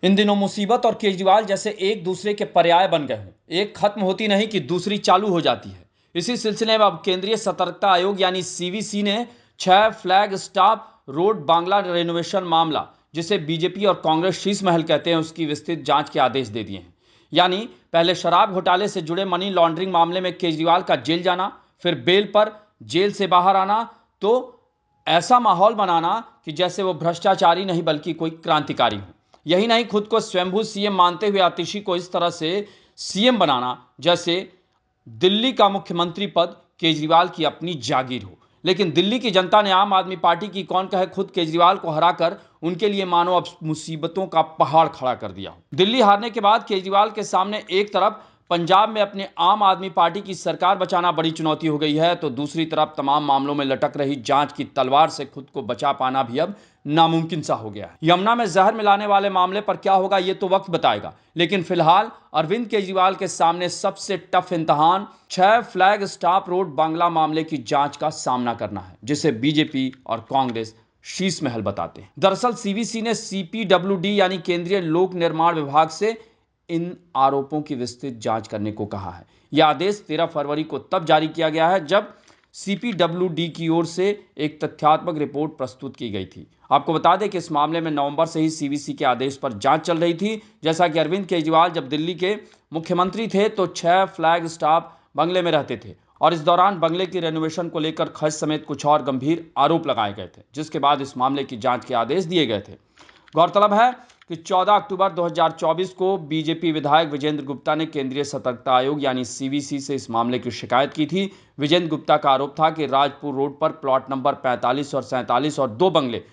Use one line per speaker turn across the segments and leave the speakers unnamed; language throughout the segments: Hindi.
इन दिनों मुसीबत और केजरीवाल जैसे एक दूसरे के पर्याय बन गए हैं। एक खत्म होती नहीं कि दूसरी चालू हो जाती है। इसी सिलसिले में अब केंद्रीय सतर्कता आयोग यानी सीवीसी ने 6 flag stop road Bangla renovation मामला, जिसे बीजेपी और कांग्रेस शीश महल कहते हैं, उसकी विस्तृत जांच के आदेश दे दिए हैं। यानी पहले शराब घोटाले से जुड़े मनी लॉन्ड्रिंग मामले में केजरीवाल का जेल जाना, फिर बेल पर जेल से बाहर आना, तो ऐसा माहौल बनाना कि जैसे वो भ्रष्टाचारी नहीं बल्कि कोई क्रांतिकारी हो। यही नहीं, खुद को स्वयंभू सीएम मानते हुए आतिशी को इस तरह से सीएम बनाना जैसे दिल्ली का मुख्यमंत्री पद केजरीवाल की अपनी जागीर हो। लेकिन दिल्ली की जनता ने आम आदमी पार्टी की कौन कहे खुद केजरीवाल को हराकर उनके लिए मानो अब मुसीबतों का पहाड़ खड़ा कर दिया हो। दिल्ली हारने के बाद केजरीवाल के सामने एक तरफ पंजाब में अपने आम आदमी पार्टी की सरकार बचाना बड़ी चुनौती हो गई है, तो दूसरी तरफ तमाम मामलों में लटक रही जांच की तलवार से खुद को बचा पाना भी अब नामुमकिन सा हो गया है। यमुना में जहर मिलाने वाले मामले पर क्या होगा ये तो वक्त बताएगा, लेकिन फिलहाल अरविंद केजरीवाल के सामने सबसे टफ इम्तिहान 6 फ्लैग स्टॉप रोड बांग्ला मामले की जांच का सामना करना है, जिसे बीजेपी और कांग्रेस शीश महल बताते हैं। दरअसल सीवीसी ने सीपीडब्ल्यूडी यानी केंद्रीय लोक निर्माण विभाग से इन आरोपों की विस्तृत जांच करने को कहा है। यह आदेश 13 फरवरी को तब जारी किया गया है जब सीपीडब्ल्यूडी की ओर से एक तथ्यात्मक रिपोर्ट प्रस्तुत की गई थी। आपको बता दें कि इस मामले में नवंबर से ही सीवीसी के आदेश पर जांच चल रही थी। जैसा कि अरविंद केजरीवाल जब दिल्ली के मुख्यमंत्री थे तो 6 फ्लैग स्टॉप बंगले में रहते थे और इस दौरान बंगले की रेनोवेशन को लेकर खर्च समेत कुछ और गंभीर आरोप लगाए गए थे, जिसके बाद इस मामले की जांच के आदेश दिए गए थे। गौरतलब है कि 14 अक्टूबर 2024 को बीजेपी विधायक विजेंद्र गुप्ता ने केंद्रीय सतर्कता आयोग यानी सीवीसी से इस मामले की शिकायत की थी। विजेंद्र गुप्ता का आरोप था कि राजपुर रोड पर प्लॉट नंबर 45 और 47 और 2 बंगले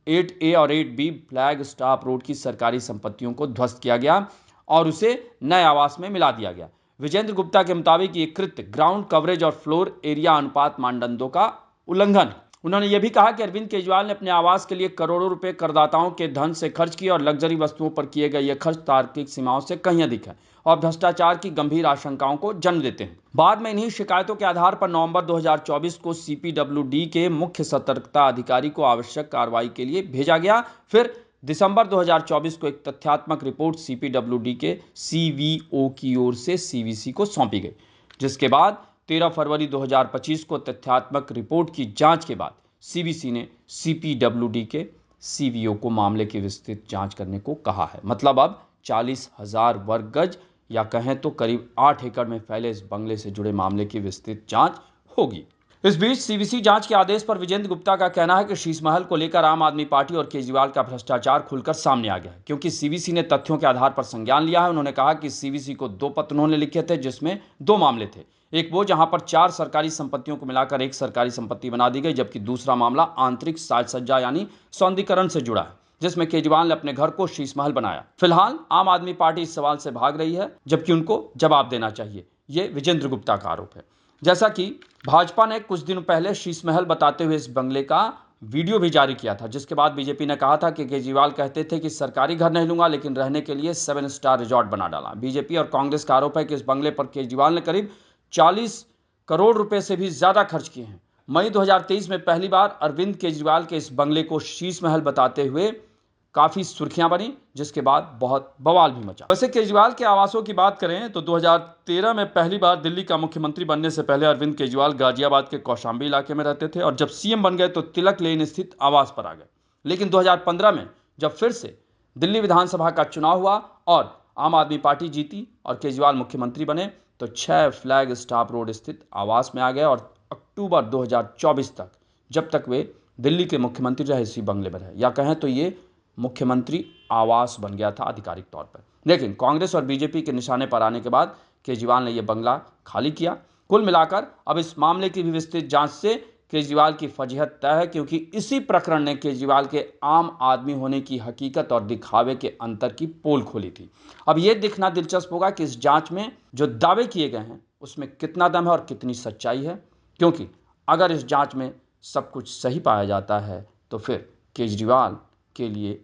8A और 8B फ्लैग स्टॉप रोड की सरकारी संपत्तियों को ध्वस्त किया गया और उसे नए आवास में मिला दिया गया। विजेंद्र गुप्ता के मुताबिक ये कृत्य ग्राउंड कवरेज और फ्लोर एरिया अनुपात मानदंडों का उल्लंघन है। उन्होंने यह भी कहा कि अरविंद केजरीवाल ने अपने आवास के लिए करोड़ों रुपए करदाताओं के धन से खर्च किए और लग्जरी वस्तुओं पर किए गए यह खर्च तार्किक सीमाओं से कहीं अधिक है और भ्रष्टाचार की गंभीर आशंकाओं को जन्म देते हैं। बाद में इन्हीं शिकायतों के आधार पर नवंबर 2024 को सीपीडब्ल्यूडी के मुख्य सतर्कता अधिकारी को आवश्यक कार्रवाई के लिए भेजा गया। फिर दिसंबर 2024 को एक तथ्यात्मक रिपोर्ट सीपीडब्ल्यूडी के सीवीओ की ओर से सीवीसी को सौंपी गई, जिसके बाद 13 फरवरी 2025 को तथ्यात्मक रिपोर्ट की जांच के बाद सीवीसी ने सीपीडब्ल्यूडी के सीवीओ को मामले की विस्तृत जांच करने को कहा है। मतलब अब 40,000 वर्ग गज या कहें तो करीब 8 एकड़ में फैले इस बंगले से जुड़े मामले की विस्तृत जांच होगी। इस बीच सीवीसी जांच के आदेश पर विजेंद्र गुप्ता का कहना है कि शीश महल को लेकर आम आदमी पार्टी और केजरीवाल का भ्रष्टाचार खुलकर सामने आ गया है, क्योंकि सीवीसी ने तथ्यों के आधार पर संज्ञान लिया है। उन्होंने कहा कि सीवीसी को 2 पत्र उन्होंने लिखे थे, जिसमें 2 मामले थे। एक वो जहां पर 4 सरकारी संपत्तियों को मिलाकर एक सरकारी संपत्ति बना दी गई, जबकि दूसरा मामला आंतरिक साज सज्जा यानी सौंदर्यीकरण से जुड़ा है, जिसमें केजरीवाल ने अपने घर को शीश महल बनाया। फिलहाल आम आदमी पार्टी इस सवाल से भाग रही है, जबकि उनको जवाब देना चाहिए। ये विजेंद्र गुप्ता का आरोप है। जैसा कि भाजपा ने कुछ दिनों पहले शीश महल बताते हुए इस बंगले का वीडियो भी जारी किया था, जिसके बाद बीजेपी ने कहा था कि केजरीवाल कहते थे कि सरकारी घर नहीं लूंगा, लेकिन रहने के लिए 7 स्टार रिजॉर्ट बना डाला। बीजेपी और कांग्रेस का आरोप है कि इस बंगले पर केजरीवाल ने करीब 40 करोड़ रुपए से भी ज्यादा खर्च किए हैं। मई 2023 में पहली बार अरविंद केजरीवाल के इस बंगले को शीश महल बताते हुए काफी सुर्खियां बनी, जिसके बाद बहुत बवाल भी मचा। वैसे केजरीवाल के आवासों की बात करें तो 2013 में पहली बार दिल्ली का मुख्यमंत्री बनने से पहले अरविंद केजरीवाल गाजियाबाद के कौशाम्बी इलाके में रहते थे और जब सीएम बन गए तो तिलक लेन स्थित आवास पर आ गए। लेकिन 2015 में जब फिर से दिल्ली विधानसभा का चुनाव हुआ और आम आदमी पार्टी जीती और केजरीवाल मुख्यमंत्री बने तो 6 फ्लैग स्टॉप रोड स्थित आवास में आ गए और अक्टूबर 2024 तक, जब तक वे दिल्ली के मुख्यमंत्री रहे, इसी बंगले में रहे, या कहें तो ये मुख्यमंत्री आवास बन गया था आधिकारिक तौर पर। लेकिन कांग्रेस और बीजेपी के निशाने पर आने के बाद केजरीवाल ने यह बंगला खाली किया। कुल मिलाकर अब इस मामले की भी विस्तृत जांच से केजरीवाल की फजीहत तय है, क्योंकि इसी प्रकरण ने केजरीवाल के आम आदमी होने की हकीकत और दिखावे के अंतर की पोल खोली थी। अब यह देखना दिलचस्प होगा कि इस जांच में जो दावे किए गए हैं उसमें कितना दम है और कितनी सच्चाई है, क्योंकि अगर इस जांच में सब कुछ सही पाया जाता है तो फिर केजरीवाल के लिए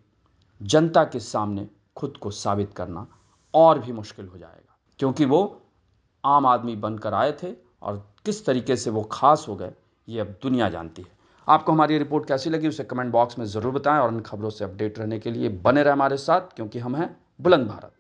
जनता के सामने खुद को साबित करना और भी मुश्किल हो जाएगा, क्योंकि वो आम आदमी बनकर आए थे और किस तरीके से वो खास हो गए ये अब दुनिया जानती है। आपको हमारी रिपोर्ट कैसी लगी उसे कमेंट बॉक्स में ज़रूर बताएं और इन खबरों से अपडेट रहने के लिए बने रहें हमारे साथ, क्योंकि हम हैं बुलंद भारत।